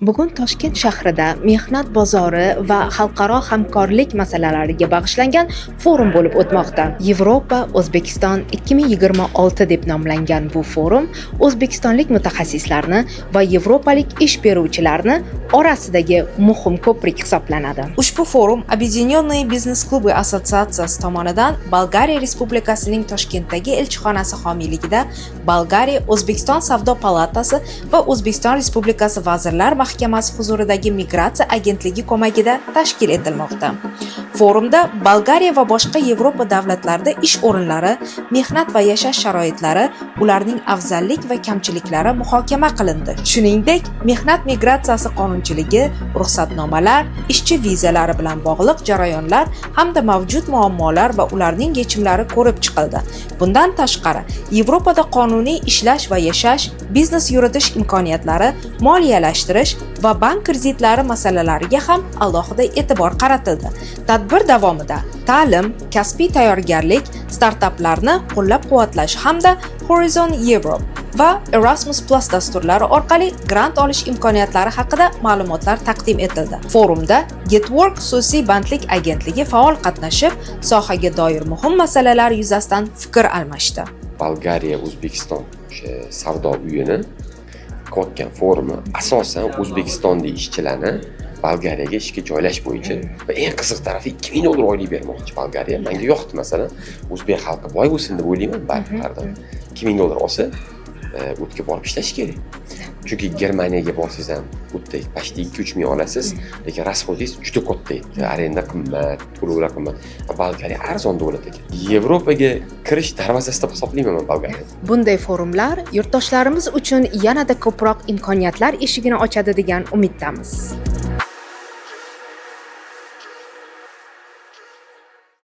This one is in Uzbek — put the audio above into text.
Bugun Toshkent shahrida mehnat bozori va xalqaro hamkorlik masalalariga bag'ishlangan forum bo'lib o'tmoqda. Yevropa O'zbekiston 2026 deb nomlangan bu forum o'zbekistonlik mutaxassislarni va yevropalik ish beruvchilarni orasidagi muhim ko'prik hisoblanadi. Ushbu forum Объединенные biznes-klubi assotsiatsiyasi tomonidan Bolgariya Respublikasining Toshkentdagi elchixonasi homiyligida Bolgariya O'zbekiston Savdo palatasi va O'zbekiston Respublikasi Vazirlar Mahkamasi huzuridagi migratsiya agentligi ko'magida tashkil etilmoqda. Forumda Bolgariya va boshqa Yevropa davlatlarida ish o'rinlari, mehnat va yashash sharoitlari, ularning afzallik va kamchiliklari muhokama qilindi. Shuningdek, mehnat migratsiyasi qonunchiligi, ruxsatnomalar, ishchi vizalari bilan bog'liq jarayonlar hamda mavjud muammolar va ularning yechimlari ko'rib chiqildi. Bundan tashqari, Yevropada qonuniy ishlash va yashash, biznes yuritish imkoniyatlari, moliyalashtirish va bank kreditlari masalalariga ham alohida e'tibor qaratildi. Tadbir davomida ta'lim, kasbiy tayyorgarlik, startaplarni qo'llab-quvvatlash hamda Horizon Europe va Erasmus Plus dasturlari orqali grant olish imkoniyatlari haqida ma'lumotlar taqdim etildi. Forumda Getwork xususiy bandlik agentligi faol qatnashib, sohaga doir muhim masalalar yuzasidan fikr almashdi. Bolgariya O'zbekiston savdo uyini ko'rgan forumi asosan O'zbekistonlik ishchilarni Bolgariyaga ishga joylash bo'yicha va eng qiziq tarafi 2000 dollar oylik bermoqchi Bolgariya. Menga yoqdi masalan. O'zbek xalqi boy bo'lsin deb o'ylayman baribir. 2000 dollar olsa, bu yerga borib ishlash kerak. Chunki Germaniyaga borsangiz ham o'tda почти 2-3 ming olasiz, lekin rasxodingiz juda katta edi. Arenda qimmat, to'lovlar qimmat. Bolgariya arzon davlat ekan. Yevropaga kirish darvozasi deb hisoblayman Bolgariya. Bunday forumlar yurtdoshlarimiz uchun yanada ko'proq imkoniyatlar eshigini ochadi degan umiddamiz.